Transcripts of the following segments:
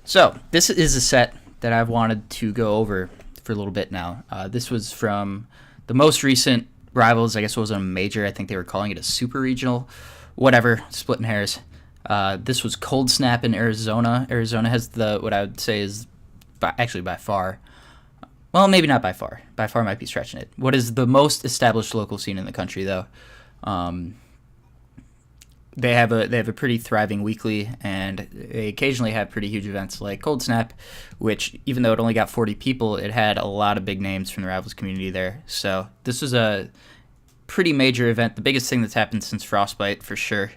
So this is a set that I've wanted to go over for a little bit now. This was from the most recent Rivals. I guess it wasn't a major. I think they were calling it a super regional. Whatever, splitting hairs. This was Cold Snap in Arizona. Arizona has what I would say is actually by far. Well, maybe not by far. By far might be stretching it. What is the most established local scene in the country, though? They have a pretty thriving weekly, and they occasionally have pretty huge events like Cold Snap, which even though it only got 40 people, it had a lot of big names from the Rivals community there. So this was a pretty major event, the biggest thing that's happened since Frostbite for sure.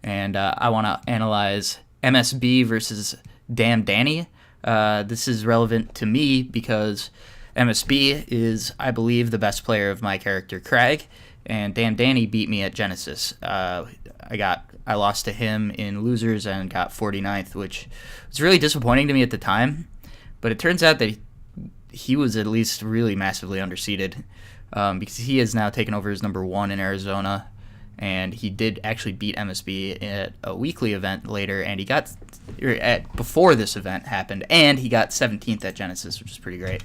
And I want to analyze MSB versus Damn Danny. This is relevant to me because MSB is, I believe, the best player of my character Kragg, and Damn Danny beat me at Genesis. I lost to him in losers and got 49th, which was really disappointing to me at the time. But it turns out that he was at least really massively underseeded, because he has now taken over as number 1 in Arizona, and he did actually beat MSB at a weekly event later, and he got before this event happened, and he got 17th at Genesis, which is pretty great.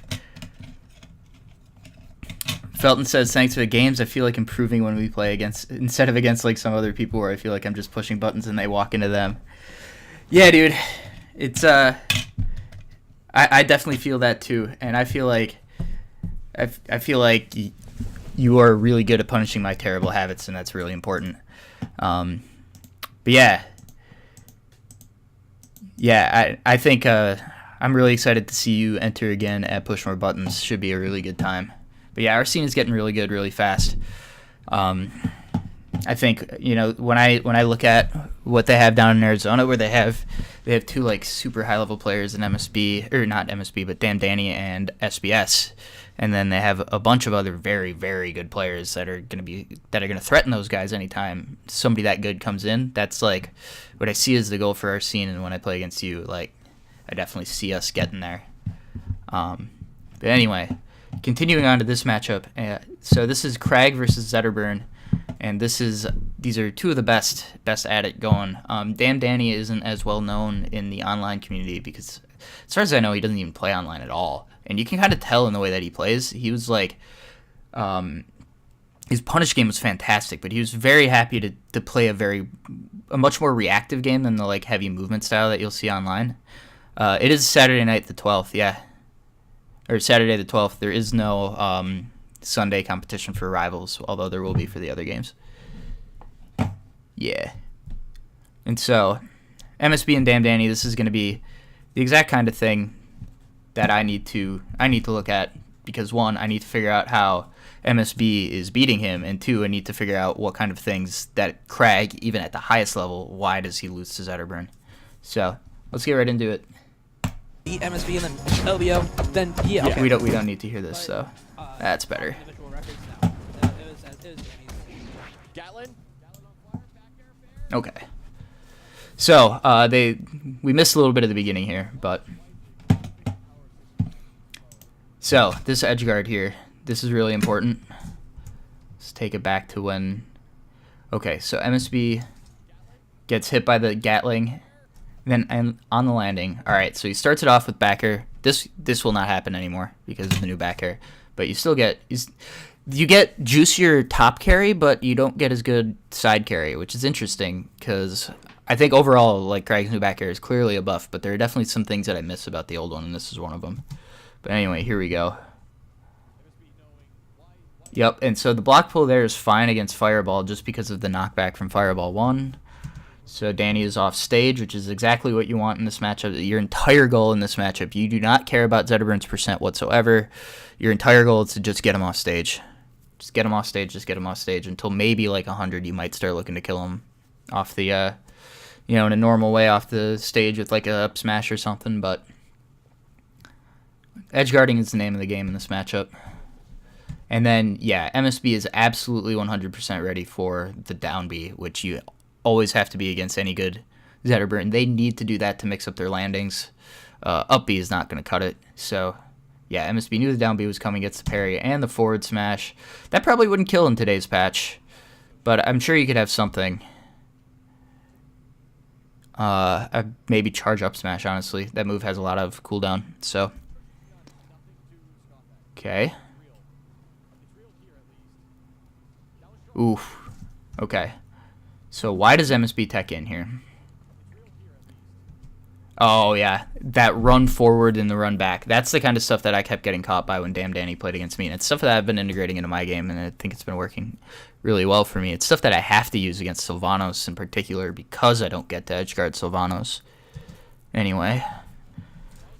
Felton says, thanks for the games. I feel like improving when we play instead of against like some other people where I feel like I'm just pushing buttons and they walk into them. Yeah, dude. It's I definitely feel that too. And I feel like you are really good at punishing my terrible habits, and that's really important. But yeah. Yeah, I think I'm really excited to see you enter again at Push More Buttons. Should be a really good time. But yeah, our scene is getting really good, really fast. I think when I look at what they have down in Arizona, where they have 2 like super high level players in MSB, or not MSB, but Damn Danny and SBS, and then they have a bunch of other very, very good players that are gonna threaten those guys anytime somebody that good comes in. That's like what I see as the goal for our scene, and when I play against you, like I definitely see us getting there. But anyway. Continuing on to this matchup, so this is Kragg versus Zetterburn, and these are 2 of the best at it going. Damn Danny isn't as well known in the online community because, as far as I know, he doesn't even play online at all, and you can kind of tell in the way that he plays. He was like, his punish game was fantastic, but he was very happy to play a much more reactive game than the like heavy movement style that you'll see online. It is Saturday night the 12th, yeah. Or Saturday the 12th, there is no Sunday competition for Rivals, although there will be for the other games. Yeah. And so, MSB and Damn Danny, this is going to be the exact kind of thing that I need to look at, because 1, I need to figure out how MSB is beating him, and 2, I need to figure out what kind of things that Kragg, even at the highest level, why does he lose to Zetterburn? So, let's get right into it. MSB and then LBO, then yeah. Okay. We don't need to hear this, so that's better. Okay. So we missed a little bit of the beginning here, but so this edge guard here, this is really important. Let's take it back to when. Okay, so MSB gets hit by the Gatling. Then on the landing, all right. So he starts it off with back air. This will not happen anymore because of the new back air. But you still get juicier top carry, but you don't get as good side carry, which is interesting because I think overall, like Kragg's new back air is clearly a buff, but there are definitely some things that I miss about the old one, and this is one of them. But anyway, here we go. Yep. And so the block pull there is fine against Fireball just because of the knockback from Fireball 1. So Danny is off stage, which is exactly what you want in this matchup. Your entire goal in this matchup, you do not care about Zetterburn's percent whatsoever. Your entire goal is to just get him off stage. Just get him off stage, until maybe like 100 you might start looking to kill him off the, in a normal way off the stage with like a up smash or something. But edge guarding is the name of the game in this matchup. And then, yeah, MSB is absolutely 100% ready for the down B, which you always have to be against any good Zetterburn. They need to do that to mix up their landings. Up B is not going to cut it. So, yeah, MSB knew the down B was coming, gets the parry and the forward smash. That probably wouldn't kill in today's patch, but I'm sure you could have something. Maybe charge up smash, honestly. That move has a lot of cooldown, so. Okay. Oof. Okay. So why does MSB tech in here? Oh, yeah. That run forward and the run back. That's the kind of stuff that I kept getting caught by when Damn Danny played against me. And it's stuff that I've been integrating into my game, and I think it's been working really well for me. It's stuff that I have to use against Sylvanos in particular because I don't get to edgeguard Sylvanos. Anyway.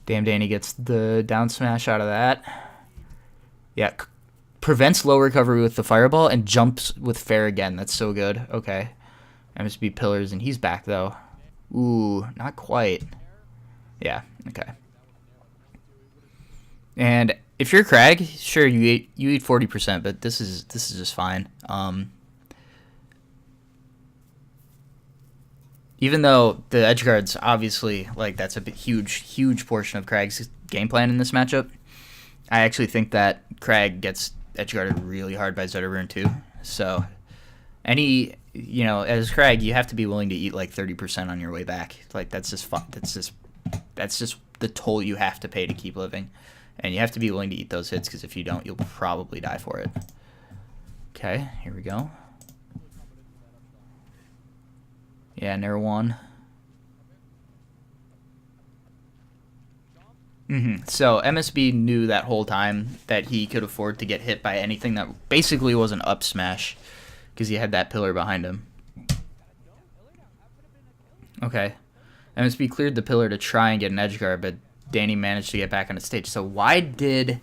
Damn Danny gets the down smash out of that. Yeah. Prevents low recovery with the fireball and jumps with fair again. That's so good. Okay. MSB pillars, and he's back, though. Ooh, not quite. Yeah, okay. And if you're Kragg, sure you eat 40%, but this is just fine. Even though the edge guards obviously like that's a huge portion of Kragg's game plan in this matchup, I actually think that Kragg gets edge guarded really hard by Zetterburn too. So as Kragg, you have to be willing to eat like 30% on your way back. Like that's just fun. That's just the toll you have to pay to keep living, and you have to be willing to eat those hits because if you don't, you'll probably die for it. Okay, here we go. Yeah, Nair one. So MSB knew that whole time that he could afford to get hit by anything that basically was an up smash because he had that pillar behind him. Okay. MSB cleared the pillar to try and get an edge guard, but Danny managed to get back on the stage. So why did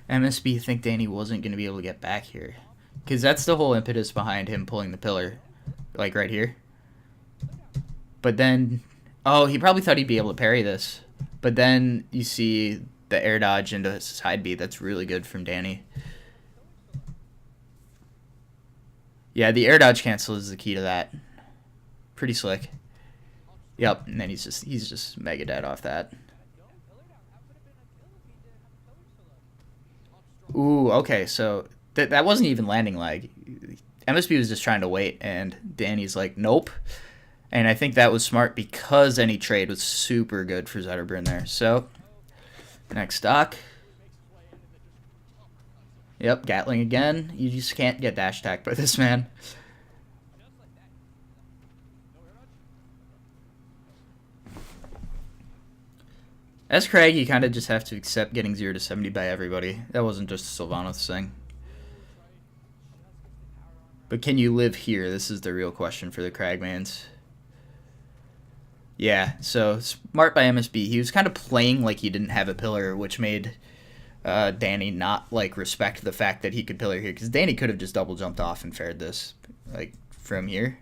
MSB think Danny wasn't going to be able to get back here? Because that's the whole impetus behind him pulling the pillar, like right here. But then, he probably thought he'd be able to parry this. But then you see the air dodge into his side B. That's really good from Danny. Yeah, the air dodge cancel is the key to that. Pretty slick. Yep, and then he's just mega dead off that. Ooh, okay, so that wasn't even landing lag. MSB was just trying to wait, and Danny's like, nope. And I think that was smart because any trade was super good for Zetterburn there. So, next stock. Yep, Gatling again. You just can't get dash attacked by this man. As Kragg, you kind of just have to accept getting 0 to 70 by everybody. That wasn't just a Sylvanos thing. But can you live here? This is the real question for the Kragmans. Yeah, so smart by MSB. He was kind of playing like he didn't have a pillar, which made Danny not like respect the fact that he could pillar here, because Danny could have just double jumped off and fared this like from here.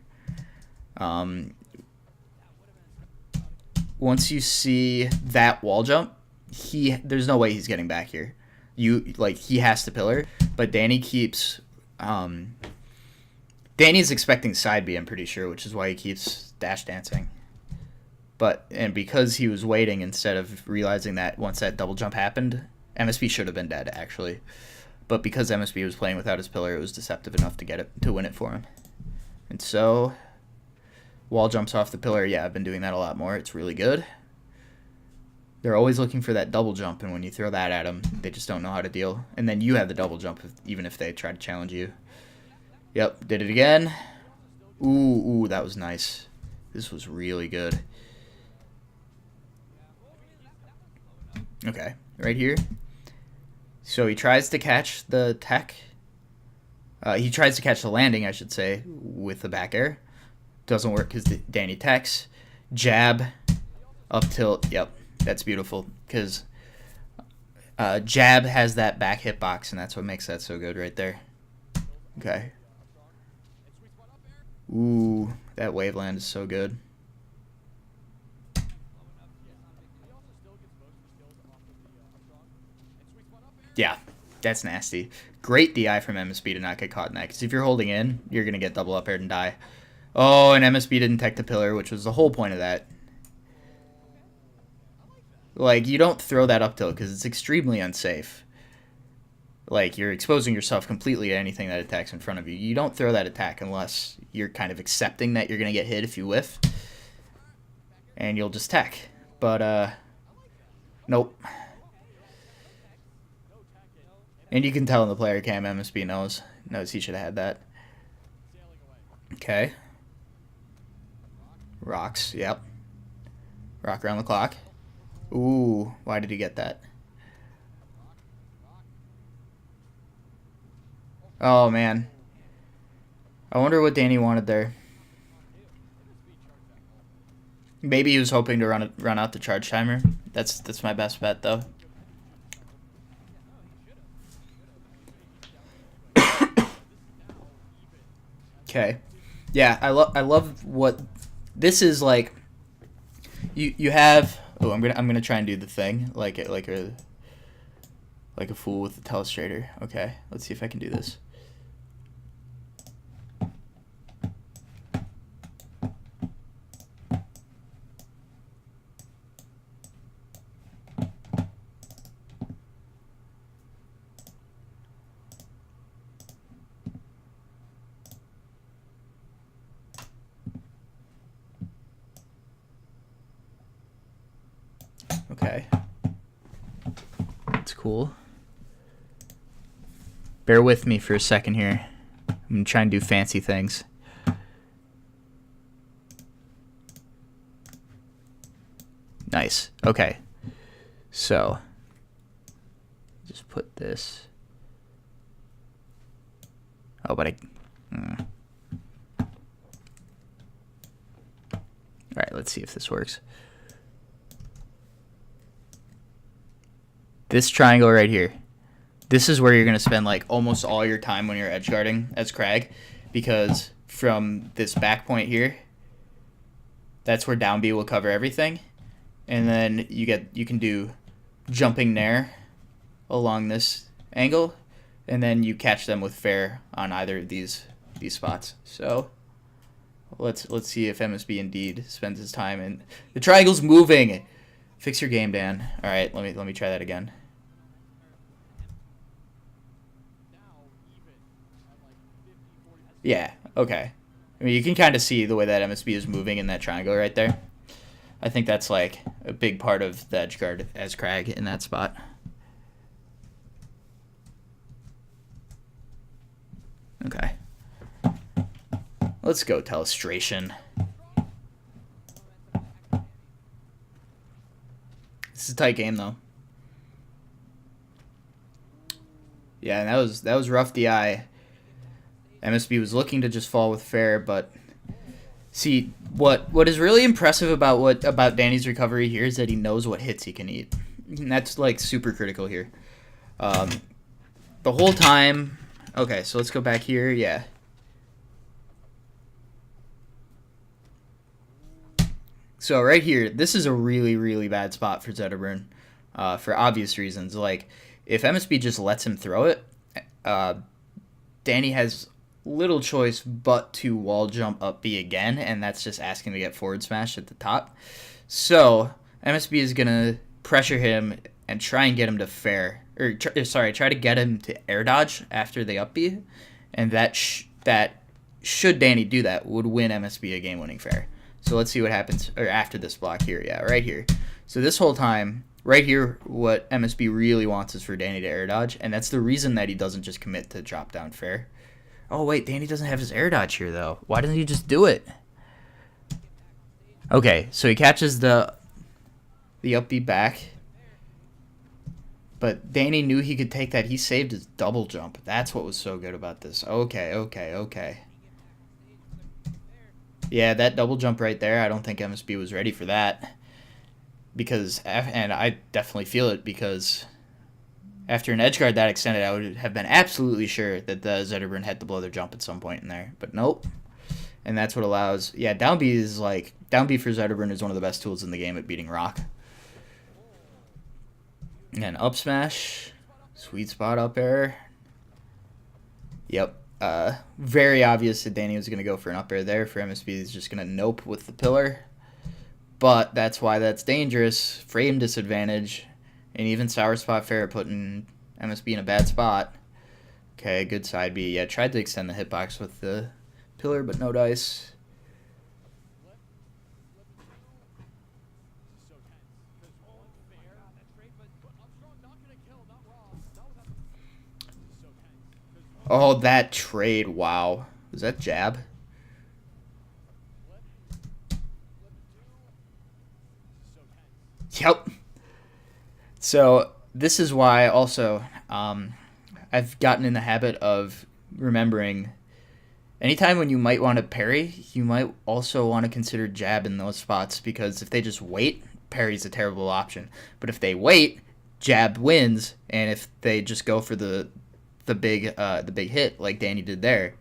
Once you see that wall jump, there's no way he's getting back here. He has to pillar, but Danny keeps Danny's expecting side B, I'm pretty sure, which is why he keeps dash dancing. And because he was waiting instead of realizing that once that double jump happened, MSB should have been dead actually. But because MSB was playing without his pillar, it was deceptive enough to win it for him. And so wall jumps off the pillar. Yeah, I've been doing that a lot more. It's really good. They're always looking for that double jump, and when you throw that at them, they just don't know how to deal. And then you have the double jump even if they try to challenge you. Yep, did it again. Ooh, that was nice. This was really good. Okay, right here. So he tries to catch the tech. He tries to catch the landing, I should say, with the back air. Doesn't work because Danny techs. Jab, up tilt. Yep, that's beautiful because jab has that back hitbox, and that's what makes that so good right there. Okay. Ooh, that waveland is so good. Yeah, that's nasty. Great DI from MSB to not get caught in that, because if you're holding in, you're going to get double up aired and die. Oh, and MSB didn't tech the pillar, which was the whole point of that. Like, you don't throw that up tilt because it's extremely unsafe. Like, you're exposing yourself completely to anything that attacks in front of you. You don't throw that attack unless you're kind of accepting that you're going to get hit if you whiff. and you'll just tech. But, nope. And you can tell in the player cam, MSB knows he should have had that. Okay. Rocks, yep. Rock around the clock. Ooh, why did he get that? Oh, man. I wonder what Danny wanted there. Maybe he was hoping to run out the charge timer. That's my best bet, though. Okay. Yeah, I love what this is like. You have. Oh, I'm gonna try and do the thing like a fool with the telestrator. Okay, let's see if I can do this. Okay. That's cool. Bear with me for a second here. I'm going to try and do fancy things. Nice. Okay. So, just put this. Oh, but All right, let's see if this works. This triangle right here, this is where you're going to spend like almost all your time when you're edge guarding as Kragg, because from this back point here, that's where down B will cover everything, and then you can do jumping nair along this angle, and then you catch them with fair on either of these spots. So let's see if MSB indeed spends his time, and the triangle's moving. Fix your game, Dan. All right, let me try that again. Yeah, okay. I mean, you can kind of see the way that MSB is moving in that triangle right there. I think that's like a big part of the edge guard as Kragg in that spot. Okay. Let's go telestration. This is a tight game though. Yeah, and that was rough DI. MSB was looking to just fall with fair, but see what is really impressive about Danny's recovery here is that he knows what hits he can eat. And that's like super critical here. The whole time. Okay, so let's go back here. Yeah. So right here, this is a really, really bad spot for Zetterburn, for obvious reasons. Like, if MSB just lets him throw it, Danny has little choice but to wall jump up B again, and that's just asking to get forward smash at the top. So MSB is going to pressure him and try and get him to fair, or try to get him to air dodge after the up B, and that should Danny do that, would win MSB a game-winning fair. So let's see what happens after this block here. Yeah, right here. So this whole time, right here, what MSB really wants is for Danny to air dodge, and that's the reason that he doesn't just commit to drop down fair. Oh, wait, Danny doesn't have his air dodge here, though. Why doesn't he just do it? Okay, so he catches the up B back, but Danny knew he could take that. He saved his double jump. That's what was so good about this. Okay. Yeah, that double jump right there, I don't think MSB was ready for that. And I definitely feel it, because after an edge guard that extended, I would have been absolutely sure that the Zetterburn had to blow their jump at some point in there. But nope. And that's what allows... Yeah, down B for Zetterburn is one of the best tools in the game at beating rock. And up smash. Sweet spot up air. Yep. Very obvious that Danny was going to go for an up air there. For MSB, he's just going to nope with the pillar. But that's why that's dangerous. Frame disadvantage. And even sour spot fair putting MSB in a bad spot. Okay, good side B. Yeah, tried to extend the hitbox with the pillar, but no dice. Oh, that trade. Wow. Was that jab? Yep. So this is why also I've gotten in the habit of remembering anytime when you might want to parry, you might also want to consider jab in those spots, because if they just wait, parry's a terrible option. But if they wait, jab wins, and if they just go for the big hit like Danny did there,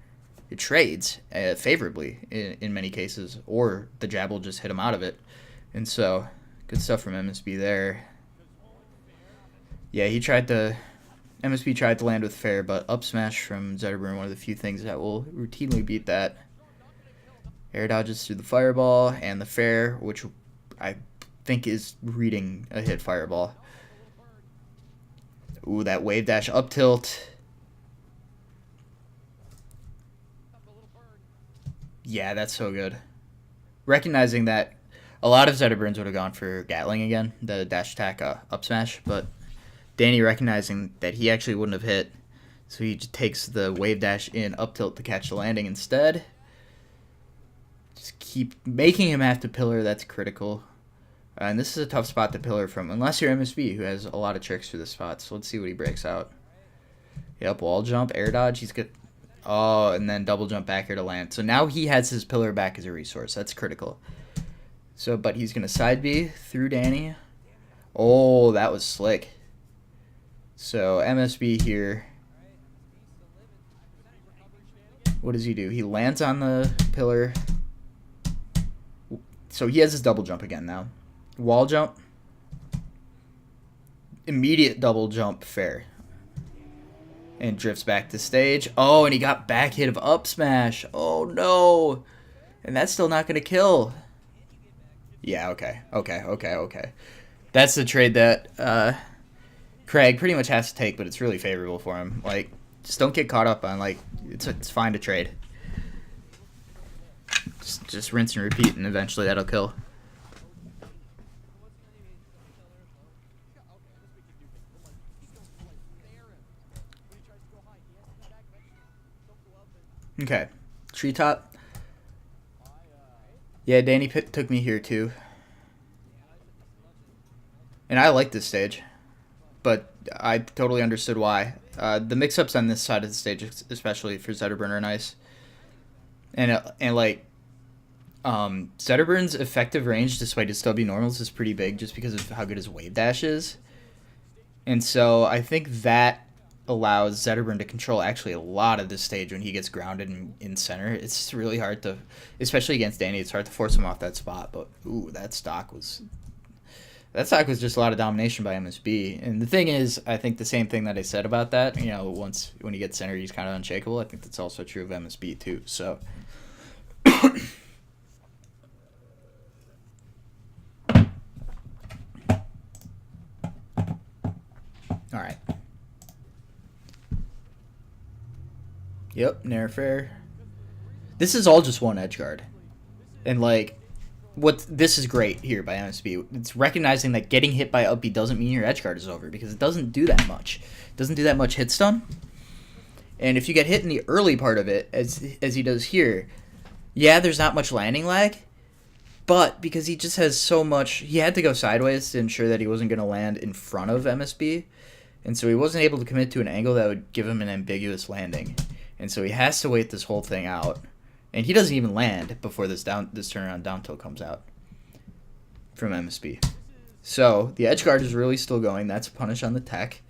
it trades favorably in many cases, or the jab will just hit him out of it. And so, good stuff from MSB there. Yeah, MSB tried to land with fair, but up smash from Zetterburn, one of the few things that will routinely beat that. Air dodges through the fireball and the fair, which I think is reading a hit fireball. Ooh, that wave dash up tilt. Yeah, that's so good. Recognizing that a lot of Zetterburns would have gone for Gatling again, the dash attack up smash, but Danny recognizing that he actually wouldn't have hit, so he just takes the wave dash in up tilt to catch the landing instead. Just keep making him have to pillar, that's critical. And this is a tough spot to pillar from, unless you're MSB, who has a lot of tricks for this spot, so let's see what he breaks out. Yep, wall jump, air dodge, he's good. Oh, and then double jump back here to land. So now he has his pillar back as a resource. That's critical. So, but he's going to side B through Danny. Oh, that was slick. So MSB here. What does he do? He lands on the pillar. So he has his double jump again now. Wall jump. Immediate double jump fair. And drifts back to stage. Oh, and he got back hit of up smash. Oh, no. And that's still not going to kill. Yeah, okay. That's the trade that Kragg pretty much has to take, but it's really favorable for him. Like, just don't get caught up on, like, it's fine to trade. Just rinse and repeat, and eventually that'll kill. Okay, treetop. Yeah, Danny took me here too. And I like this stage, but I totally understood why. The mix-ups on this side of the stage, especially for Zetterburn, are nice. And Zetterburn's effective range, despite his stubby normals, is pretty big just because of how good his wave dash is. And so I think that allows Zetterburn to control actually a lot of this stage when he gets grounded in center. It's just really hard to, especially against Danny, it's hard to force him off that spot. But ooh, that stock was just a lot of domination by MSB. And the thing is, I think the same thing that I said about that, you know, when he gets center, he's kind of unshakable. I think that's also true of MSB too. So all right. Yep, Nair fair. This is all just one edge guard. And like, this is great here by MSB. It's recognizing that getting hit by up B doesn't mean your edge guard is over, because it doesn't do that much. It doesn't do that much hit stun. And if you get hit in the early part of it, as he does here, yeah, there's not much landing lag, but because he just has so much, he had to go sideways to ensure that he wasn't going to land in front of MSB. And so he wasn't able to commit to an angle that would give him an ambiguous landing. And so he has to wait this whole thing out. And he doesn't even land before this turnaround down tilt comes out from MSB. So the edge guard is really still going. That's a punish on the tech.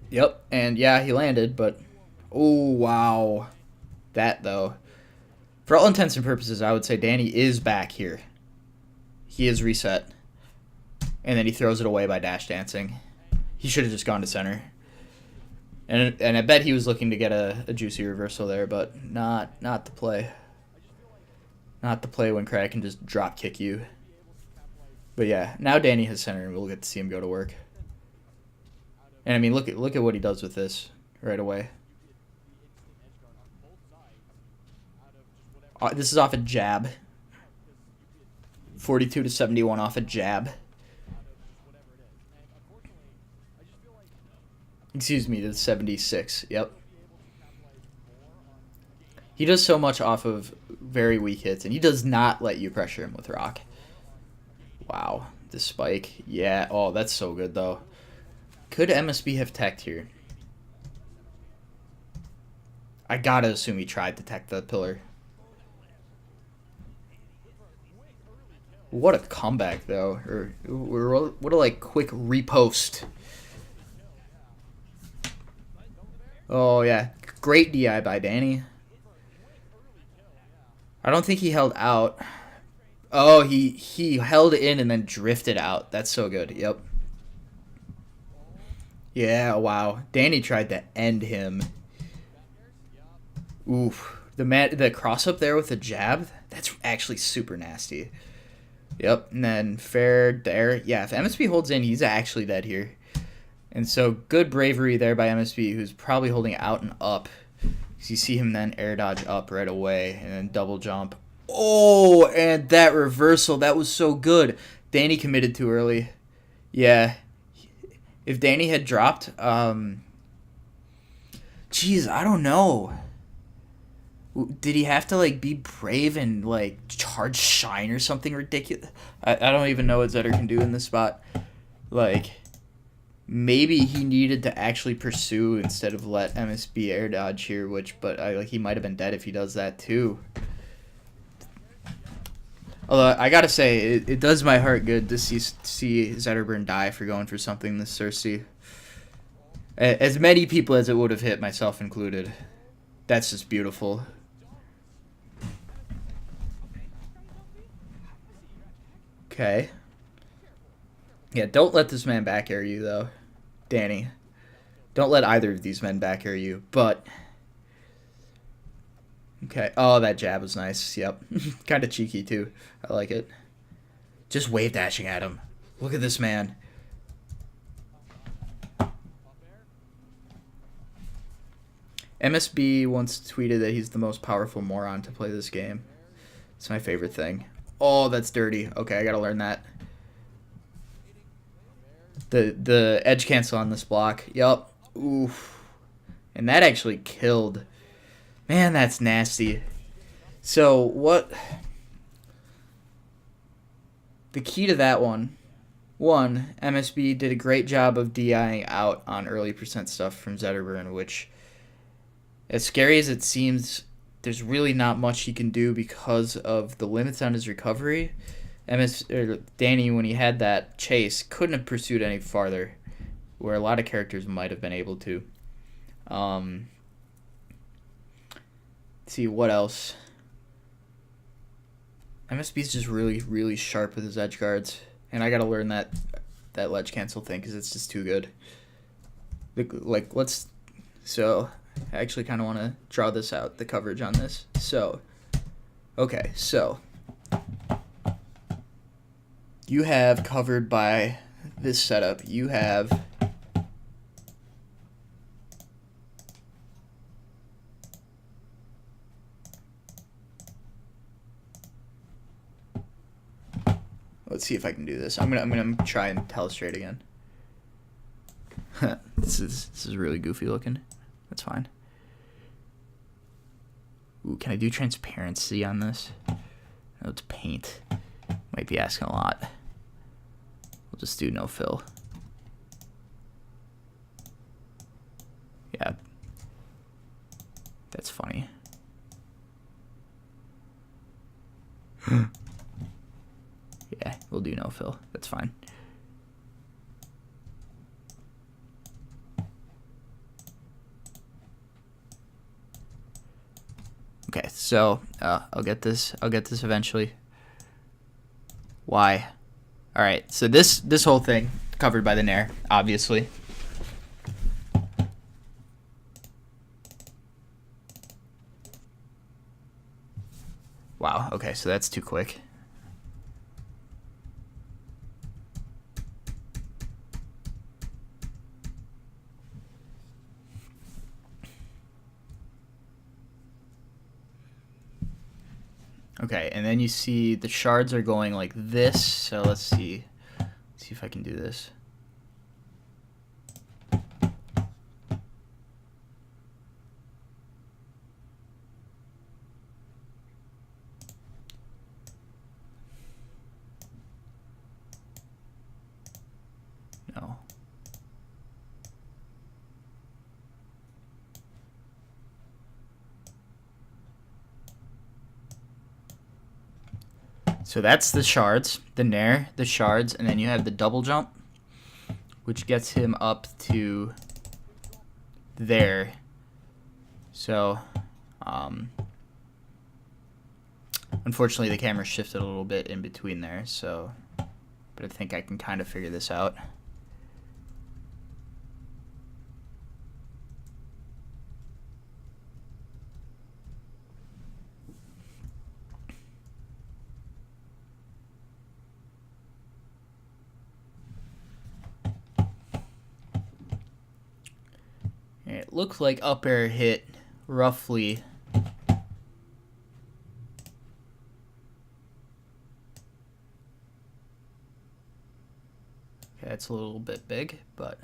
Yep, and yeah, he landed, but oh wow. That though. For all intents and purposes, I would say Danny is back here. He is reset. And then he throws it away by dash dancing. He should have just gone to center. And I bet he was looking to get a juicy reversal there, but not the play. Not the play when Kragg can just drop kick you. But yeah, now Danny has center, and we'll get to see him go to work. And I mean, look at what he does with this right away. This is off a jab. 42 to 71 off a jab. Excuse me, to 76. Yep. He does so much off of very weak hits, and he does not let you pressure him with rock. Wow. The spike. Yeah. Oh, that's so good, though. Could MSB have teched here? I gotta assume he tried to tech the pillar. What a comeback, though. Or what a, like, quick repost. Oh, yeah. Great DI by Danny. I don't think he held out. Oh, he held in and then drifted out. That's so good. Yep. Yeah, wow. Danny tried to end him. Oof. The cross up there with the jab, that's actually super nasty. Yep. And then fair there. Yeah, if MSB holds in, he's actually dead here. And so good bravery there by MSB, who's probably holding out and up. You see him then air dodge up right away and then double jump. Oh, and that reversal, that was so good. Danny committed too early. Yeah. If Danny had dropped, geez, I don't know. Did he have to, like, be brave and, like, charge shine or something ridiculous? I don't even know what Zetter can do in this spot. Like, maybe he needed to actually pursue instead of let MSB air dodge here, but he might have been dead if he does that too. Although I gotta say, it does my heart good to see Zetterburn die for going for something this thirsty. As many people as it would have hit, myself included. That's just beautiful. Okay. Yeah, don't let this man back air you, though. Danny. Don't let either of these men back air you, but... Okay. Oh, that jab was nice. Yep. Kind of cheeky, too. I like it. Just wave dashing at him. Look at this man. MSB once tweeted that he's the most powerful moron to play this game. It's my favorite thing. Oh, that's dirty. Okay, I gotta learn that. The edge cancel on this block. Yup. Oof. And that actually killed. Man, that's nasty. So, what... The key to that one, MSB did a great job of DIing out on early percent stuff from Zetterburn, which, as scary as it seems, there's really not much he can do because of the limits on his recovery. Danny, when he had that chase, couldn't have pursued any farther, where a lot of characters might have been able to. Let's see, what else? MSB's just really, really sharp with his edge guards, and I gotta learn that ledge cancel thing because it's just too good. So I actually kind of want to draw this out, the coverage on this. So, okay, so you have covered by this setup. You have let's see if I can do this. I'm gonna try and tell straight again. This is really goofy looking. That's fine. Ooh, can I do transparency on this? No, it's paint. Might be asking a lot. We'll just do no fill. Yeah. That's funny. Yeah, we'll do no fill. That's fine. Okay, so I'll get this eventually. Why? All right, so this whole thing covered by the Nair, obviously. Wow. Okay, so that's too quick. Okay, and then you see the shards are going like this. So let's see if I can do this. So that's the shards, the nair, the shards, and then you have the double jump, which gets him up to there. So, unfortunately, the camera shifted a little bit in between there, so, but I think I can kind of figure this out. It looked like up air hit roughly that's a little bit big, but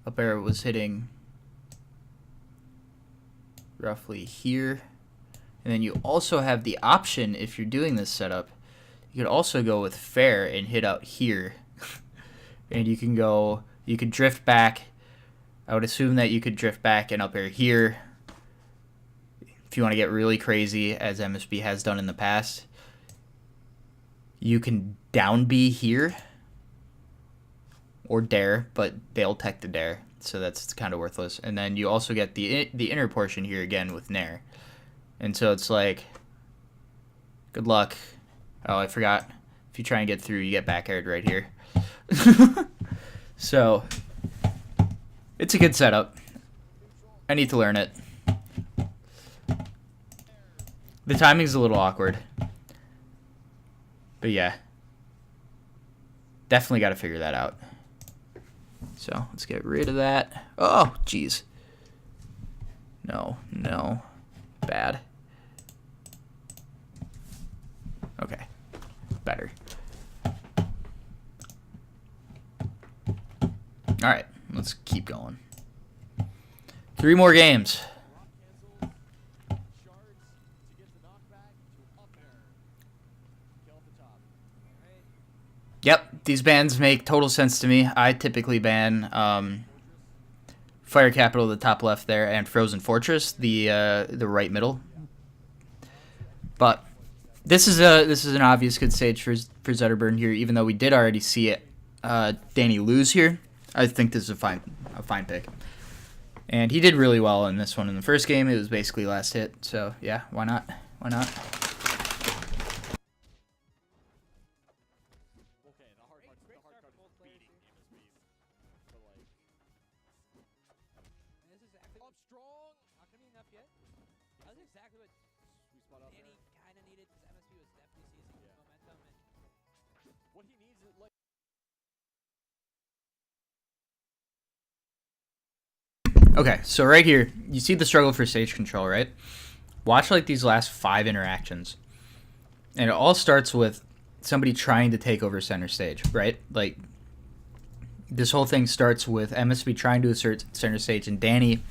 up air was hitting roughly here. And then you also have the option, if you're doing this setup, you could also go with fair and hit out here. And you could drift back. I would assume that you could drift back and up air here if you want to get really crazy, as MSB has done in the past. You can down B here or dare, but they'll tech the dare, so that's kind of worthless. And then you also get the inner portion here again with nair. And so it's like, good luck. Oh, I forgot. If you try and get through, you get back aired right here. So it's a good setup. I need to learn it. The timing's a little awkward. But yeah. Definitely got to figure that out. So let's get rid of that. Oh, jeez. No. Bad. Okay. Better. All right. Let's keep going. 3 more games. Yep, these bans make total sense to me. I typically ban Fire Capital, the top left there, and Frozen Fortress, the right middle. But this is an obvious good stage for Zetterburn here, even though we did already see it. Danny lose here. I think this is a fine pick. And he did really well in this one. In the first game, it was basically last hit. So, yeah, why not? Why not? Okay, so right here, you see the struggle for stage control, right? Watch like these last 5 interactions. And it all starts with somebody trying to take over center stage, right? Like, this whole thing starts with MSB trying to assert center stage and Danny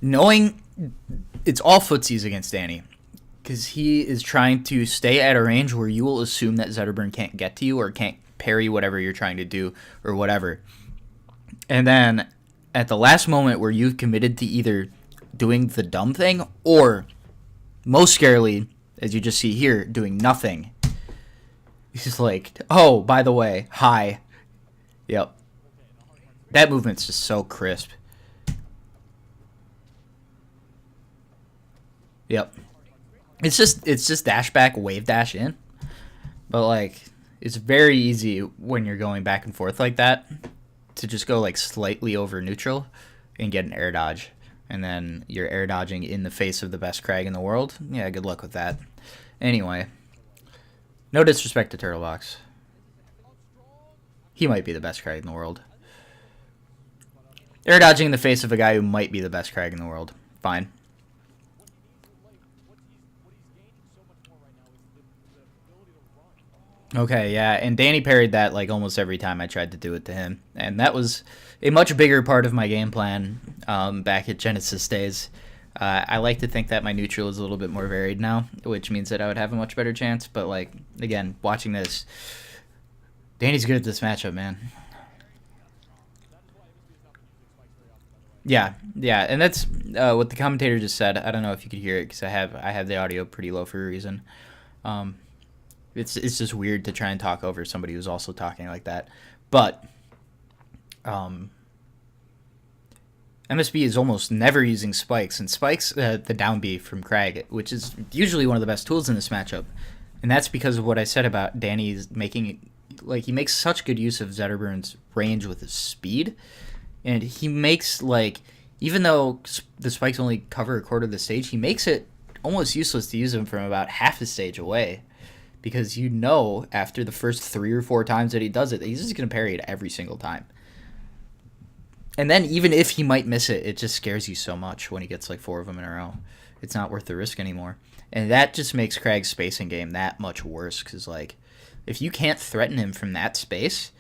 knowing it's all footsies against Danny. Because he is trying to stay at a range where you will assume that Zetterburn can't get to you or can't parry whatever you're trying to do or whatever. And then at the last moment where you've committed to either doing the dumb thing or, most scarily, as you just see here, doing nothing. He's like, oh, by the way, hi. Yep. That movement's just so crisp. Yep. It's just dash back, wave dash in. But, like, it's very easy when you're going back and forth like that to just go like slightly over neutral and get an air dodge. And then you're air dodging in the face of the best Kragg in the world. Yeah, good luck with that. Anyway, no disrespect to Turtlebox. He might be the best Kragg in the world. Air dodging in the face of a guy who might be the best Kragg in the world. Fine. Okay, yeah, and Danny parried that like almost every time I tried to do it to him. And that was a much bigger part of my game plan back at Genesis days. I like to think that my neutral is a little bit more varied now, which means that I would have a much better chance. But, like, again, watching this, Danny's good at this matchup, man. Yeah, and that's what the commentator just said. I don't know if you could hear it because I have the audio pretty low for a reason. it's just weird to try and talk over somebody who's also talking like that. But MSB is almost never using spikes, and spikes the down B from Kragg, which is usually one of the best tools in this matchup, and that's because of what I said about Danny's making, like, he makes such good use of Zetterburn's range with his speed, and he makes, like, even though the spikes only cover a quarter of the stage, he makes it almost useless to use them from about half the stage away, because you know after the first 3 or 4 times that he does it, he's just going to parry it every single time. And then even if he might miss it, it just scares you so much when he gets like 4 of them in a row. It's not worth the risk anymore. And that just makes Kragg's spacing game that much worse, because, like, if you can't threaten him from that space,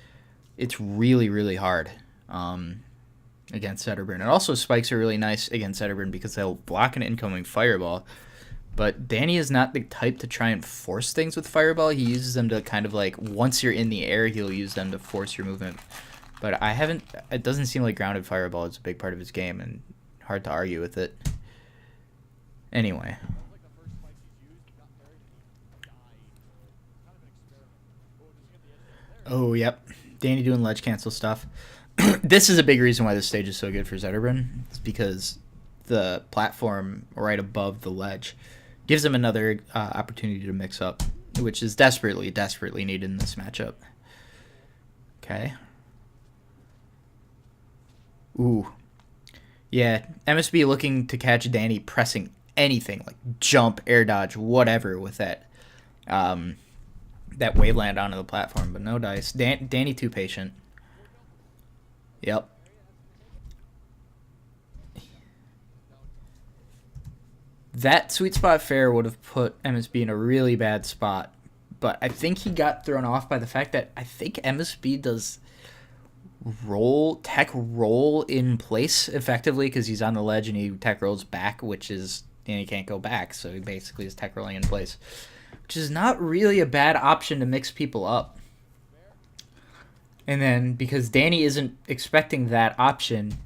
it's really, really hard against Zetterburn. And also spikes are really nice against Zetterburn because they'll block an incoming fireball. But Danny is not the type to try and force things with fireball. He uses them to kind of, like, once you're in the air, he'll use them to force your movement. But it doesn't seem like grounded fireball is a big part of his game, and hard to argue with it. Anyway. Oh, yep. Danny doing ledge cancel stuff. This is a big reason why this stage is so good for Zetterburn. It's because the platform right above the ledge gives him another opportunity to mix up, which is desperately, desperately needed in this matchup. Okay. Ooh. Yeah, MSB looking to catch Danny pressing anything, like jump, air dodge, whatever with that that waveland onto the platform, but no dice. Danny too patient. Yep. That sweet spot fair would have put MSB in a really bad spot, but I think he got thrown off by the fact that I think MSB does tech roll in place effectively because he's on the ledge and he tech rolls back, which is, and he can't go back, so he basically is tech rolling in place, which is not really a bad option to mix people up. And then because Danny isn't expecting that option,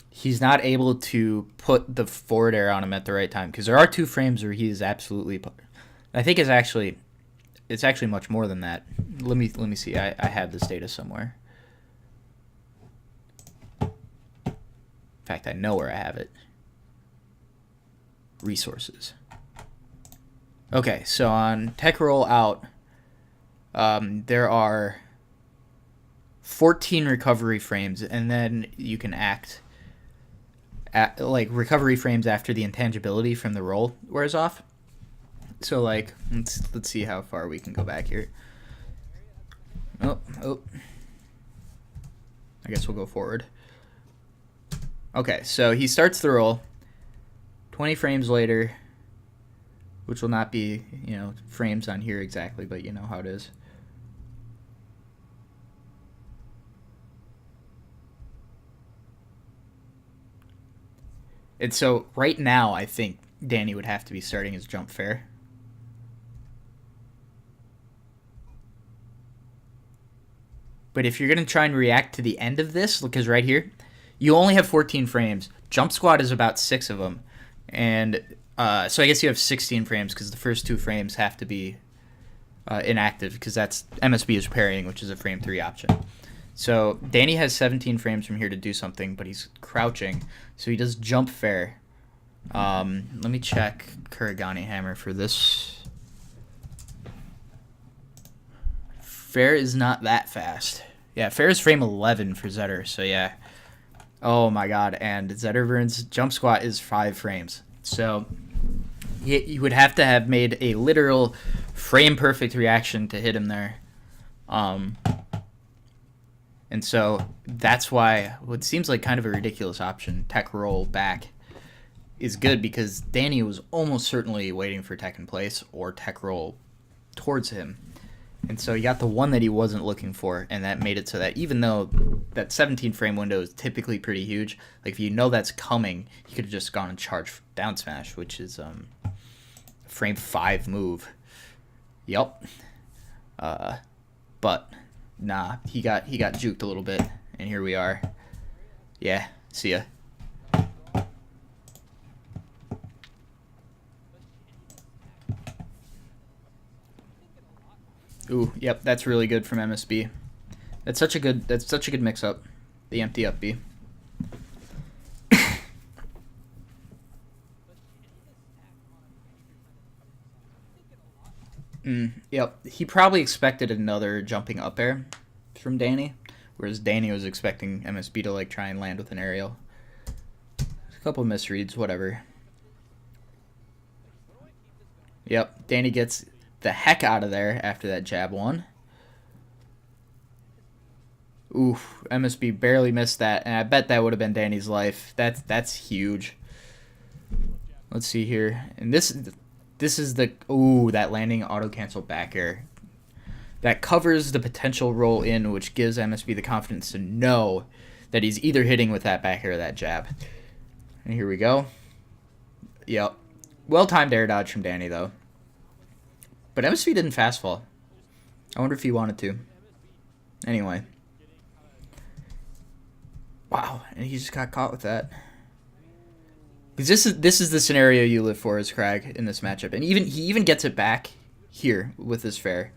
he's not able to put the forward air on him at the right time, because there are 2 frames where he is absolutely, I think it's actually much more than that. Let me see. I have this data somewhere. In fact, I know where I have it. Resources. Okay, so on tech roll out, there are 14 recovery frames, and then you can act at, like, recovery frames after the intangibility from the roll wears off. So, like, let's see how far we can go back here. Oh. I guess we'll go forward. Okay, so he starts the roll. 20 frames later, which will not be, frames on here exactly, but you know how it is. And so right now, I think Danny would have to be starting his jump fair. But if you're going to try and react to the end of this, because right here, you only have 14 frames. Jump squad is about 6 of them. And so I guess you have 16 frames because the first 2 frames have to be inactive, because that's MSB is parrying, which is a frame 3 option. So Danny has 17 frames from here to do something, but he's crouching. So he does jump fair. Let me check Kuragani Hammer for this. Fair is not that fast. Yeah, fair is frame 11 for Zetter, so yeah. Oh my god, and Zetterburn's jump squat is 5 frames. So you would have to have made a literal frame-perfect reaction to hit him there. And so that's why what seems like kind of a ridiculous option, tech roll back, is good, because Danny was almost certainly waiting for tech in place or tech roll towards him. And so he got the one that he wasn't looking for, and that made it so that even though that 17 frame window is typically pretty huge, like if you know that's coming, you could have just gone and charged down smash, which is frame 5 move. Yep. But nah, he got juked a little bit, and here we are. Yeah, see ya. Ooh, yep, that's really good from MSB. That's such a good mix up. The empty up B. Yep, he probably expected another jumping up air from Danny, whereas Danny was expecting MSB to like try and land with an aerial. A couple misreads, whatever. Yep, Danny gets the heck out of there after that jab one. Oof, MSB barely missed that, and I bet that would have been Danny's life. That's huge. Let's see here, and this is the that landing auto cancel back air. That covers the potential roll in, which gives MSB the confidence to know that he's either hitting with that back air or that jab. And here we go. Yep, well timed air dodge from Danny though. But MSB didn't fast fall. I wonder if he wanted to. Anyway. Wow, and he just got caught with that. Because this is the scenario you live for as Kragg in this matchup, and he even gets it back here with this fair.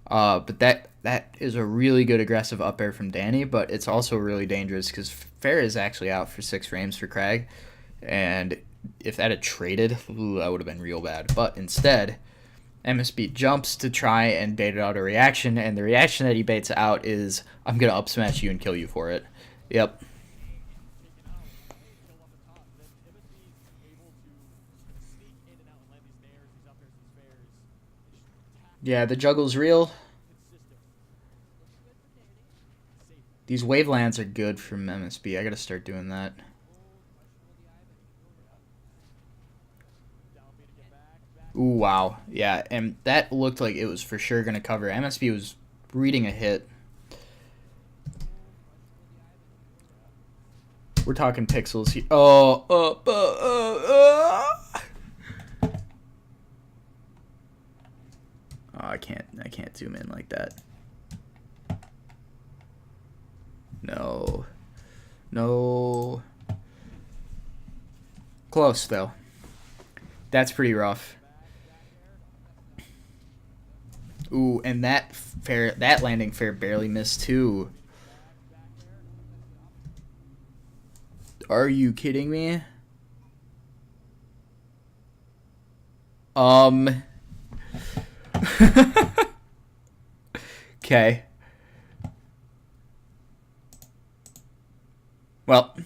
But that is a really good aggressive up air from Danny, but it's also really dangerous because fair is actually out for 6 frames for Kragg, and if that had traded, that would have been real bad. But instead, MSB jumps to try and bait out a reaction, and the reaction that he baits out is, I'm gonna up smash you and kill you for it. Yep. Yeah, the juggle's real. These wave lands are good from MSB. I gotta start doing that. Ooh, wow. Yeah, and that looked like it was for sure gonna cover. MSB was reading a hit. We're talking pixels here. Oh, I can't zoom in like that. No. Close though. That's pretty rough. Ooh, and that landing fair barely missed too. Are you kidding me? Okay. Well,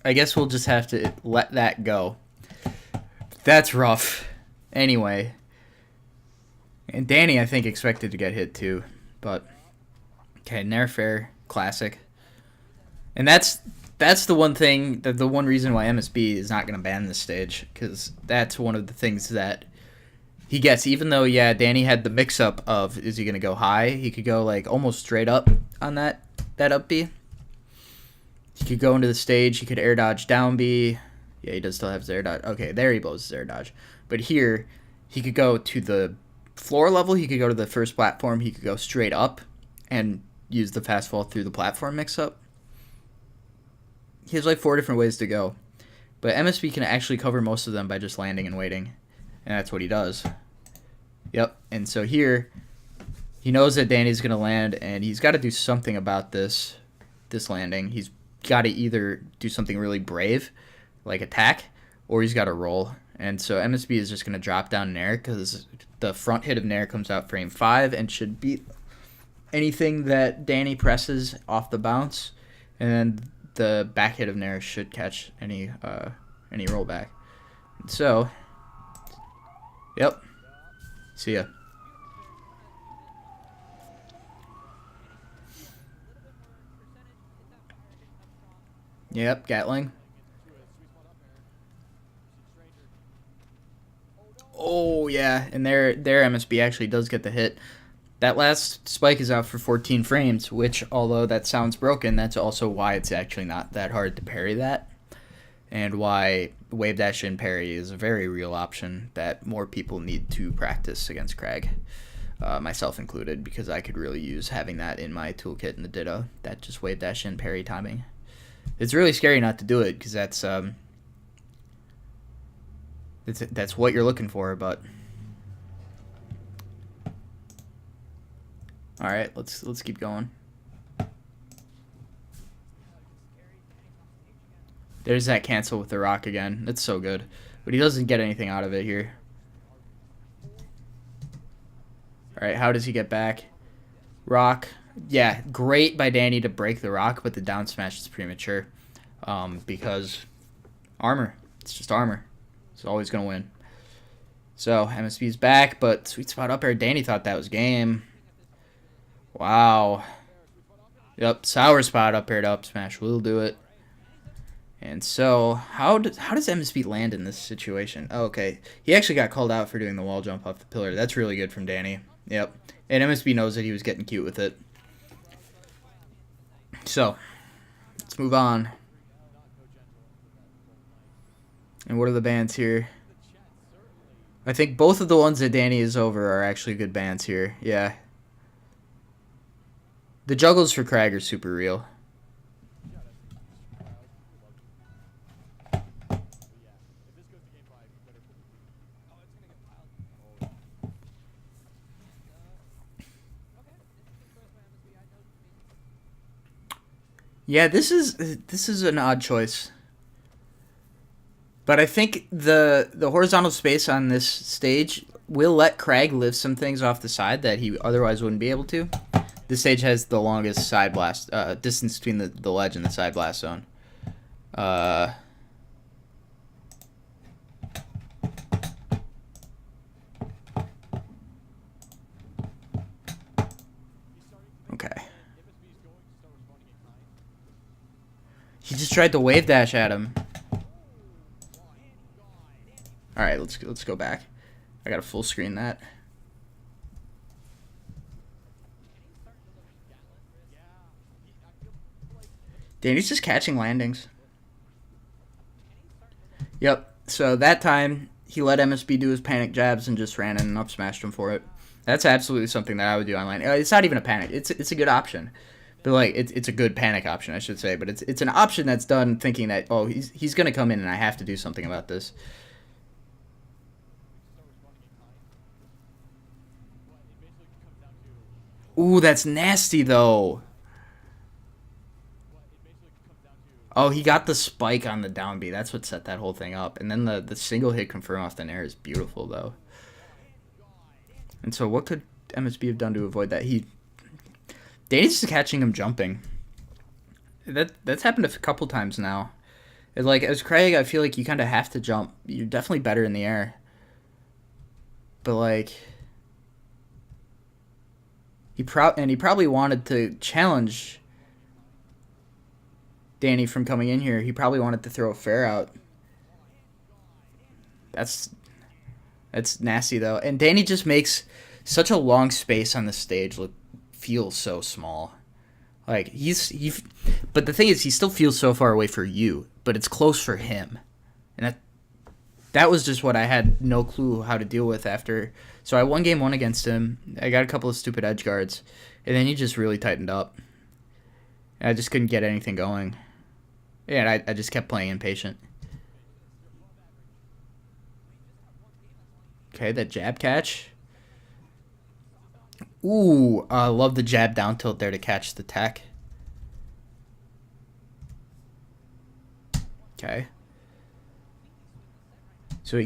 I guess we'll just have to let that go. That's rough. Anyway. And Danny, I think, expected to get hit too. But, okay, Nair fair, classic. And that's the one thing, the one reason why MSB is not going to ban this stage, because that's one of the things that he gets. Even though, yeah, Danny had the mix-up of, is he going to go high? He could go, like, almost straight up on that up B. He could go into the stage. He could air dodge down B. Yeah, he does still have his air dodge. Okay, there he blows his air dodge. But here, he could go to the floor level. He could go to the first platform. He could go straight up and use the fast fall through the platform mix-up. He has like 4 different ways to go. But MSB can actually cover most of them by just landing and waiting. And that's what he does. Yep. And so here, he knows that Danny's going to land, and he's got to do something about this landing. He's got to either do something really brave, like attack, or he's got to roll. And so MSB is just going to drop down Nair, because the front hit of Nair comes out frame 5 and should beat anything that Danny presses off the bounce. And then the back hit of Nair should catch any rollback. So, yep. See ya. Yep, Gatling. Oh, yeah, and their MSB actually does get the hit. That last spike is out for 14 frames, which, although that sounds broken, that's also why it's actually not that hard to parry that, and why wave dash in parry is a very real option that more people need to practice against Kragg, myself included, because I could really use having that in my toolkit in the Ditto, that just wave dash in parry timing. It's really scary not to do it, because that's what you're looking for, but All right, let's keep going. There's that cancel with the rock again. That's so good. But he doesn't get anything out of it here. All right, how does he get back? Rock. Yeah, great by Danny to break the rock, but the down smash is premature. Because armor. It's just armor. It's always going to win. So, MSB's back, but sweet spot up air. Danny thought that was game. Wow. Yep, sour spot up air to up smash will do it. And so, how does MSB land in this situation? Oh, okay, he actually got called out for doing the wall jump off the pillar. That's really good from Danny. Yep, and MSB knows that he was getting cute with it. So, let's move on. And what are the bans here? I think both of the ones that Danny is over are actually good bans here. Yeah. The juggles for Kragg are super real. Yeah, this is an odd choice. But I think the horizontal space on this stage will let Kragg live some things off the side that he otherwise wouldn't be able to. This stage has the longest side blast distance between the ledge and the side blast zone. Okay. He just tried to wave dash at him. All right, let's go back. I gotta full screen that. Danny's just catching landings. Yep. So that time he let MSB do his panic jabs and just ran in and up smashed him for it. That's absolutely something that I would do on landing. It's not even a panic. It's a good option. But like it's a good panic option, I should say. But it's an option that's done thinking that, oh, he's gonna come in and I have to do something about this. Ooh, that's nasty though. Oh, he got the spike on the down B. That's what set that whole thing up. And then the single hit confirm off the nair is beautiful though. And so what could MSB have done to avoid that? Danny's just catching him jumping. That's happened a couple times now. It's like, as Kragg, I feel like you kind of have to jump. You're definitely better in the air. But like, he probably wanted to challenge Danny from coming in here. He probably wanted to throw a fair out. That's nasty though. And Danny just makes such a long space on the stage feel so small. Like but the thing is, he still feels so far away for you, but it's close for him. And that was just what I had no clue how to deal with after. So I won game 1 against him. I got a couple of stupid edge guards, and then he just really tightened up. And I just couldn't get anything going. Yeah, and I just kept playing impatient. Okay, that jab catch. Ooh, I love the jab down tilt there to catch the tech. Okay. So he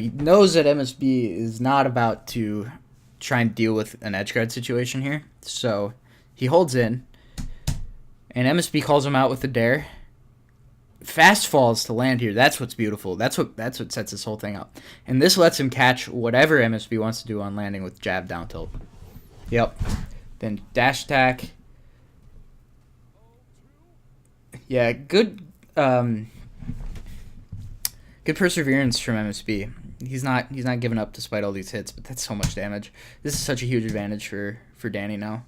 knows that MSB is not about to try and deal with an edge guard situation here. So he holds in, and MSB calls him out with the dare. Fast falls to land here. That's what's beautiful. That's what sets this whole thing up. And this lets him catch whatever MSB wants to do on landing with jab down tilt. Yep. Then dash attack. Yeah, good perseverance from MSB. He's not giving up despite all these hits, but that's so much damage. This is such a huge advantage for Danny now.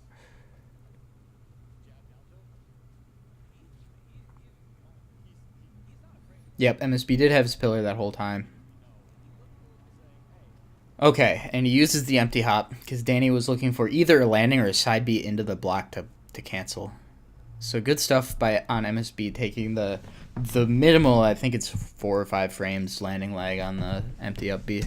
Yep, MSB did have his pillar that whole time. Okay, and he uses the empty hop because Danny was looking for either a landing or a side B into the block to cancel. So good stuff on MSB taking the minimal, I think it's 4 or 5 frames landing lag on the empty up B.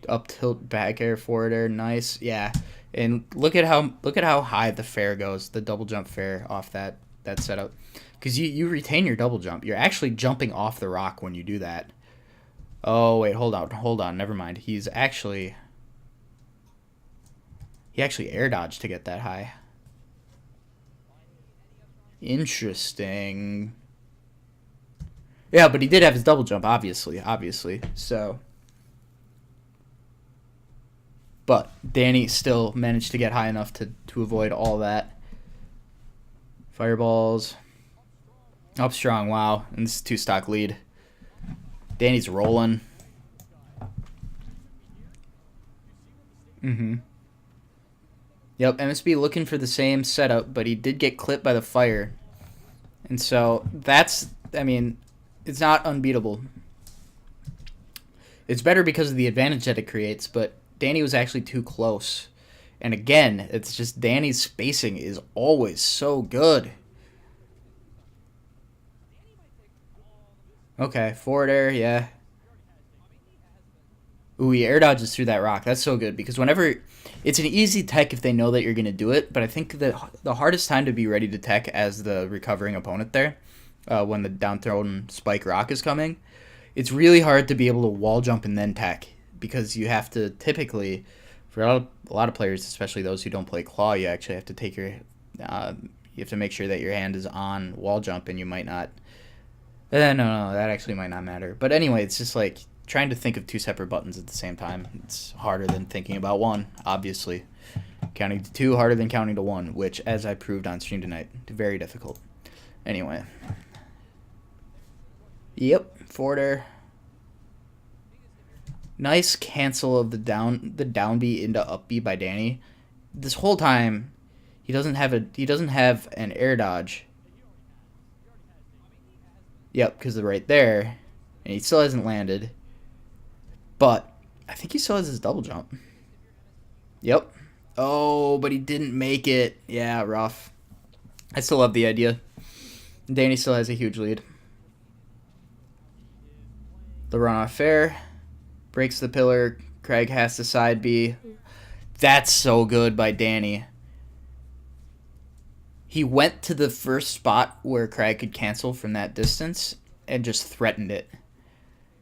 Up tilt back air forward air, nice. Yeah. And look at how high the fair goes, the double jump fair off that setup. Because you retain your double jump. You're actually jumping off the rock when you do that. Oh wait, hold on, never mind. He actually air dodged to get that high. Interesting. Yeah, but he did have his double jump, obviously. So, but Danny still managed to get high enough to avoid all that. Fireballs. Up strong, wow. And this is 2-stock lead. Danny's rolling. Yep, MSB looking for the same setup, but he did get clipped by the fire. And so I mean, it's not unbeatable. It's better because of the advantage that it creates, but Danny was actually too close. And again, it's just Danny's spacing is always so good. Okay, forward air, yeah. Ooh, he air dodges through that rock. That's so good because whenever it's an easy tech if they know that you're going to do it, but I think the hardest time to be ready to tech as the recovering opponent there, when the down thrown spike rock is coming, it's really hard to be able to wall jump and then tech because you have to typically, for a lot of players, especially those who don't play claw, you actually have to take you have to make sure that your hand is on wall jump and you might not. No, that actually might not matter. But anyway, it's just like trying to think of 2 separate buttons at the same time. It's harder than thinking about one, obviously. Counting to 2 harder than counting to 1, which, as I proved on stream tonight, very difficult. Anyway. Yep, forward air. Nice cancel of the down B into up B by Danny. This whole time, he doesn't have an air dodge. Yep, because they're right there, and he still hasn't landed. But I think he still has his double jump. Yep. Oh, but he didn't make it. Yeah, rough. I still love the idea. Danny still has a huge lead. The runoff fair. Breaks the pillar. Kragg has to side B. That's so good by Danny. He went to the first spot where Kragg could cancel from that distance and just threatened it.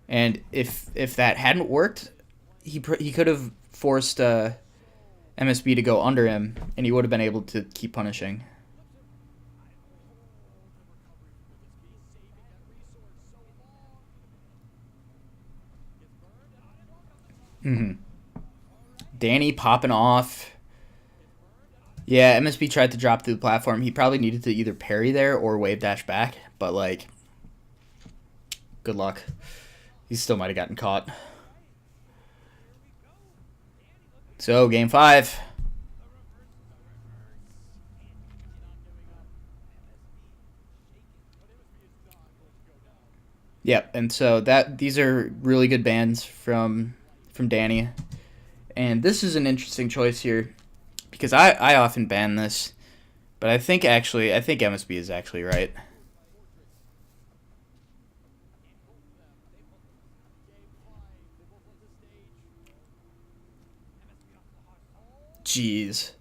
And if that hadn't worked, he could have forced MSB to go under him, and he would have been able to keep punishing. Danny popping off. Yeah, MSB tried to drop through the platform. He probably needed to either parry there or wave dash back, but like, good luck. He still might have gotten caught. So, game 5. Yep, and so these are really good bans from Danny. And this is an interesting choice here because I often ban this, but I think MSB is actually right. Jeez.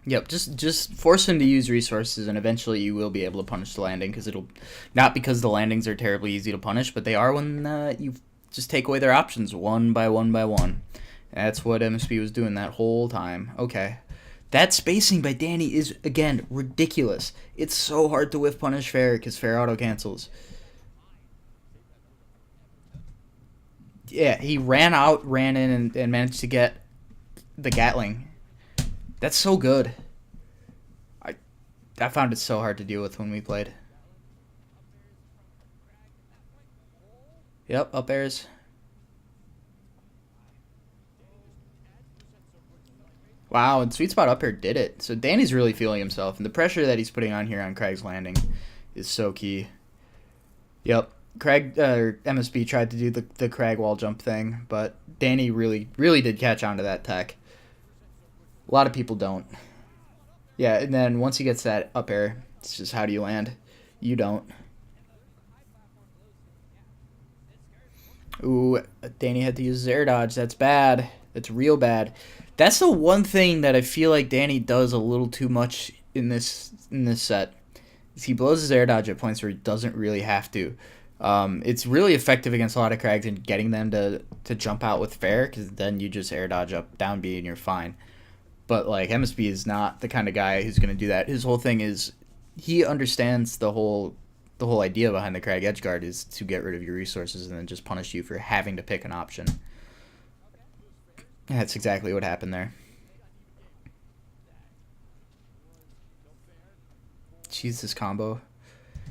Yep, just force him to use resources, and eventually you will be able to punish the landing, because it'll not because the landings are terribly easy to punish, but they are when you just take away their options one by one by one. That's what MSB was doing that whole time. Okay, that spacing by Danny is again ridiculous. It's so hard to whiff punish fair because fair auto cancels. Yeah, he ran in, and managed to get the Gatling. That's so good. I found it so hard to deal with when we played. Yep, up airs. Wow, and Sweet Spot up air did it. So Danny's really feeling himself, and the pressure that he's putting on here on Craig's landing is so key. Yep, MSB tried to do the Kragg wall jump thing, but Danny really did catch on to that tech. A lot of people don't. Yeah, and then once he gets that up air, it's just how do you land? You don't. Ooh, Danny had to use his air dodge. That's bad. That's real bad. That's the one thing that I feel like Danny does a little too much in this set. Is he blows his air dodge at points where he doesn't really have to. It's really effective against a lot of Kraggs and getting them to jump out with fair, because then you just air dodge up down B and you're fine. But like MSB is not the kind of guy who's going to do that. His whole thing is he understands the whole idea behind the Kragg edge guard is to get rid of your resources and then just punish you for having to pick an option. That's exactly what happened there. Jeez, this combo.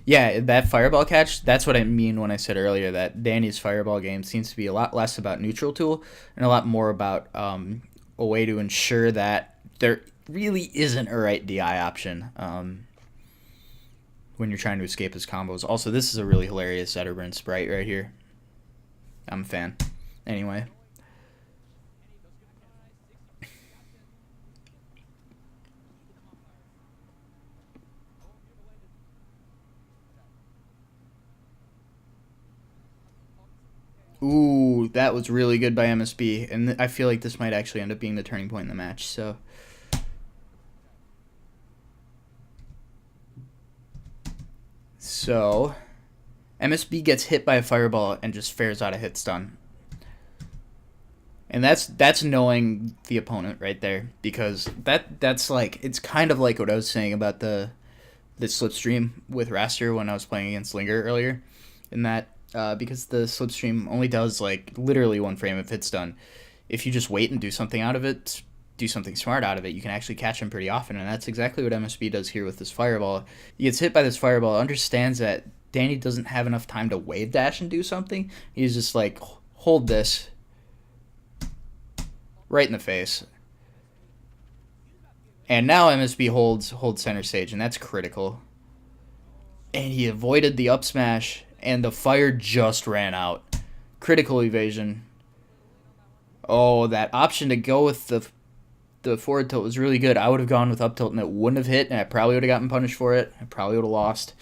Yeah, that fireball catch, that's what I mean when I said earlier that Danny's fireball game seems to be a lot less about neutral tool and a lot more about a way to ensure that there really isn't a right DI option when you're trying to escape his combos. Also, this is a really hilarious Zetterburn sprite right here. I'm a fan. Anyway. Ooh, that was really good by MSB, and I feel like this might actually end up being the turning point in the match. So MSB gets hit by a fireball and just fares out a hit stun. And that's knowing the opponent right there, because that's like, it's kind of like what I was saying about the slipstream with Raster when I was playing against Linger earlier, in that because the slipstream only does like literally one frame of hit stun. If you just wait and do something out of it, do something smart out of it, you can actually catch him pretty often, and that's exactly what MSB does here with this fireball. He gets hit by this fireball, understands that Danny doesn't have enough time to wave dash and do something. He's just like, hold this right in the face. And now MSB holds center stage, and that's critical. And he avoided the up smash, and the fire just ran out. Critical evasion. Oh, that option to go with the forward tilt was really good. I would have gone with up tilt, and it wouldn't have hit, and I probably would have gotten punished for it. I probably would have lost.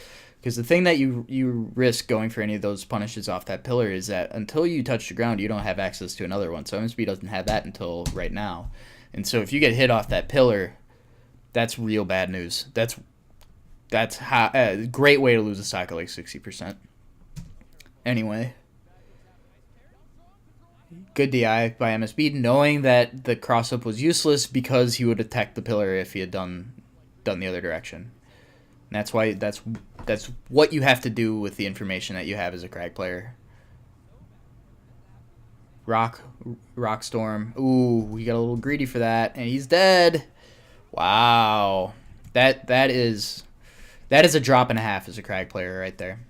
Because the thing that you risk going for any of those punishes off that pillar is that until you touch the ground, you don't have access to another one. So MSB doesn't have that until right now. And so if you get hit off that pillar, that's real bad news. That's a great way to lose a stock at like 60%. Anyway, good DI by MSB, knowing that the cross-up was useless because he would attack the pillar if he had done the other direction. And that's why that's what you have to do with the information that you have as a Kragg player. Rock Storm. Ooh, we got a little greedy for that, and he's dead. Wow, that is a drop and a half as a Kragg player right there.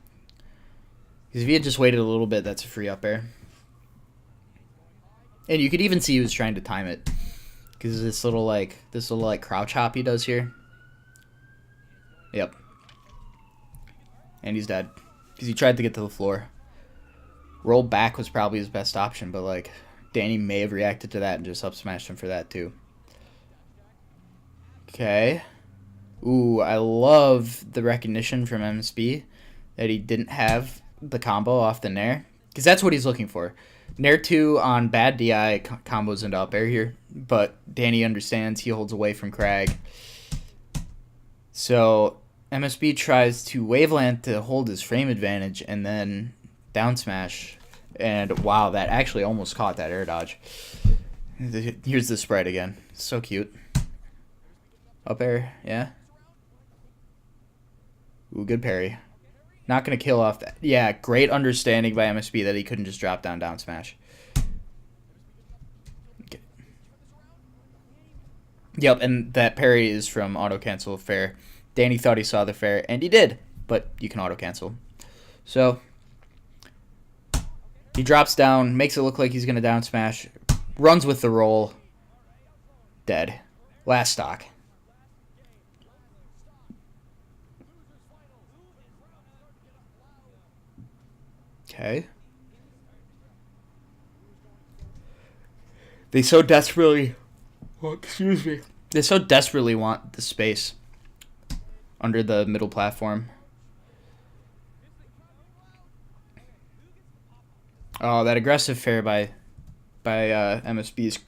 Because if he had just waited a little bit, that's a free up air. And you could even see he was trying to time it, because this little crouch hop he does here. Yep. And he's dead because he tried to get to the floor. Roll back was probably his best option, but like Danny may have reacted to that and just up smashed him for that too. Okay. Ooh, I love the recognition from MSB that he didn't have the combo off the Nair, because that's what he's looking for. Nair 2 on bad DI combos into up air here, but Danny understands he holds away from Kragg. So MSB tries to waveland to hold his frame advantage and then down smash. And wow, that actually almost caught that air dodge. Here's the spread again. So cute. Up air, yeah. Ooh, good parry. Not going to kill off that. Yeah, great understanding by MSB that he couldn't just drop down smash. Okay. Yep, and that parry is from auto cancel fair. Danny thought he saw the fair, and he did, but you can auto cancel. So he drops down, makes it look like he's going to down smash, runs with the roll. Dead. Last stock. Okay. They so desperately... Oh, excuse me. They so desperately want the space under the middle platform. Oh, that aggressive fair by MSB is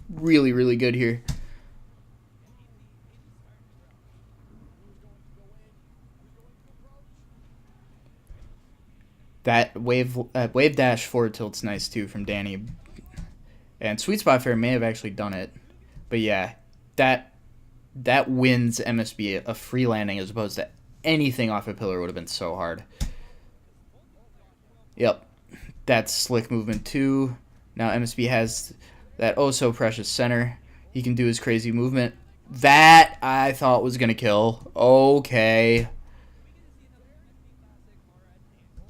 really, really good here. That wave dash forward tilt's nice too from Danny. And Sweet Spot Fair may have actually done it. But yeah, that wins MSB a free landing as opposed to anything off a pillar would have been so hard. Yep. That's slick movement too. Now MSB has that oh so precious center. He can do his crazy movement. That I thought was going to kill. Okay.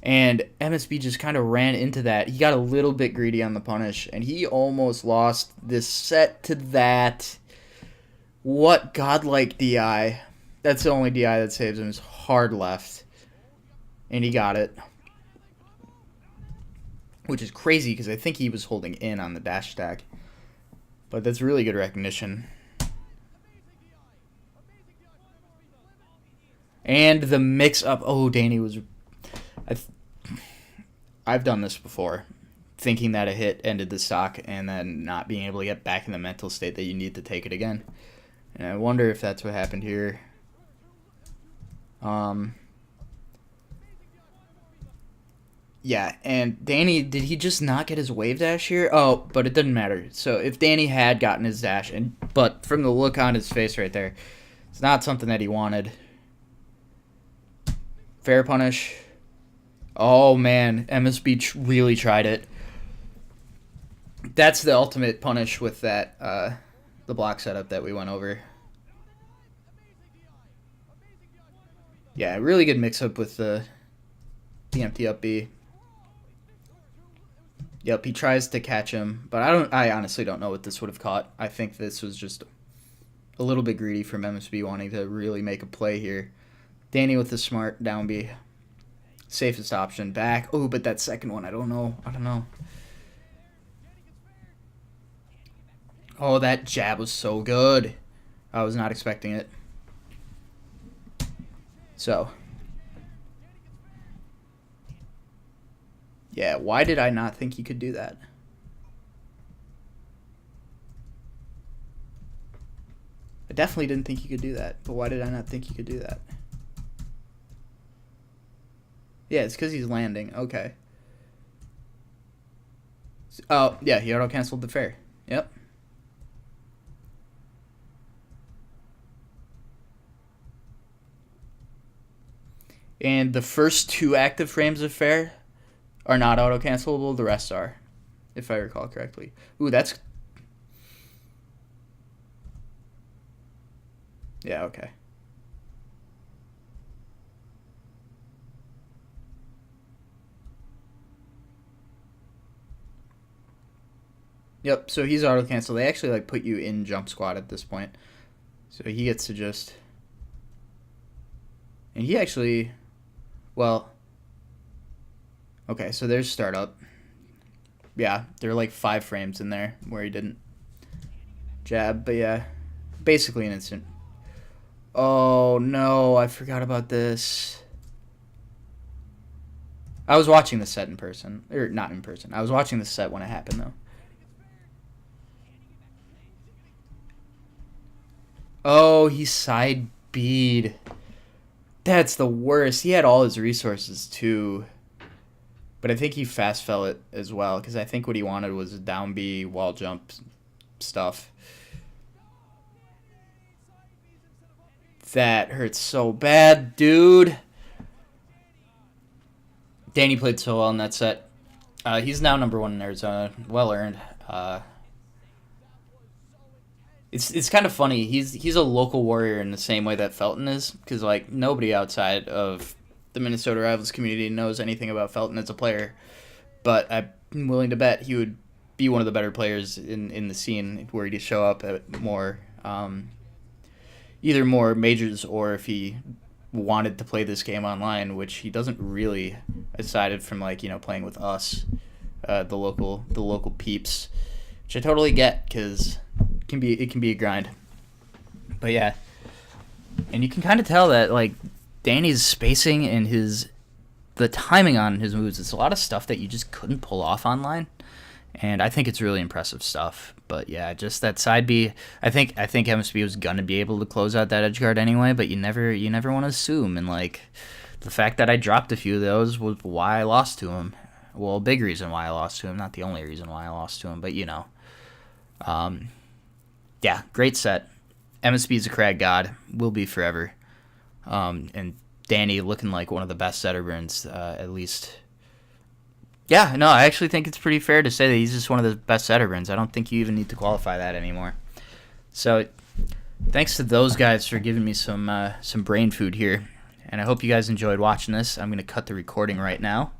And MSB just kind of ran into that. He got a little bit greedy on the punish, and he almost lost this set to that. What godlike DI. That's the only DI that saves him is hard left. And he got it. Which is crazy because I think he was holding in on the dash stack. But that's really good recognition. And the mix-up. Oh, Danny was... I've done this before. Thinking that a hit ended the stock and then not being able to get back in the mental state that you need to take it again. And I wonder if that's what happened here. Yeah, and Danny, did he just not get his wave dash here? Oh, but it didn't matter. So if Danny had gotten his dash, but from the look on his face right there, it's not something that he wanted. Fair punish. Oh, man, MSB really tried it. That's the ultimate punish with that, the block setup that we went over. Yeah, really good mix-up with the empty up B. Yep, he tries to catch him, but I honestly don't know what this would have caught. I think this was just a little bit greedy from MSB wanting to really make a play here. Danny with the smart down B. Safest option back. Oh, but that second one, I don't know. Oh, that jab was so good. I was not expecting it. So, yeah, why did I not think he could do that? I definitely didn't think he could do that, but why did I not think he could do that? Yeah, it's because he's landing. Okay. Oh, yeah, he auto-canceled the fair. Yep. And the first two active frames of fair are not auto-cancelable. The rest are, if I recall correctly. Ooh, that's... Yeah, okay. Yep, so he's auto-cancel. They actually, like, put you in jump squat at this point. So he gets to just... And he actually... Well... Okay, so there's startup. Yeah, there are like 5 frames in there where he didn't jab. But yeah, basically an instant. Oh, no, I forgot about this. I was watching the set in person. Or not in person. I was watching the set when it happened, though. Oh, he side B'd. That's the worst. He had all his resources, too. But I think he fast fell it as well, because I think what he wanted was down B, wall jump stuff. That hurts so bad, dude. Danny played so well in that set. He's now #1 in Arizona. Well earned. It's kind of funny. He's a local warrior in the same way that Felton is, because like nobody outside of the Minnesota Rivals community knows anything about Felton as a player, but I'm willing to bet he would be one of the better players in the scene were he to show up at more either more majors or if he wanted to play this game online, which he doesn't really, aside from like playing with us, the local peeps, which I totally get because it can be a grind. But yeah, and you can kind of tell that like Danny's spacing and the timing on his moves, it's a lot of stuff that you just couldn't pull off online. And I think it's really impressive stuff. But yeah, just that side B. I think MSB was gonna be able to close out that edge guard anyway, but you never want to assume. And like the fact that I dropped a few of those was why I lost to him. Well, a big reason why I lost to him, not the only reason why I lost to him, but yeah, great set. MSB is a Kragg god, will be forever. And Danny looking like one of the best Zetterburns, at least. Yeah, no, I actually think it's pretty fair to say that he's just one of the best Zetterburns. I don't think you even need to qualify that anymore. So, thanks to those guys for giving me some brain food here. And I hope you guys enjoyed watching this. I'm going to cut the recording right now.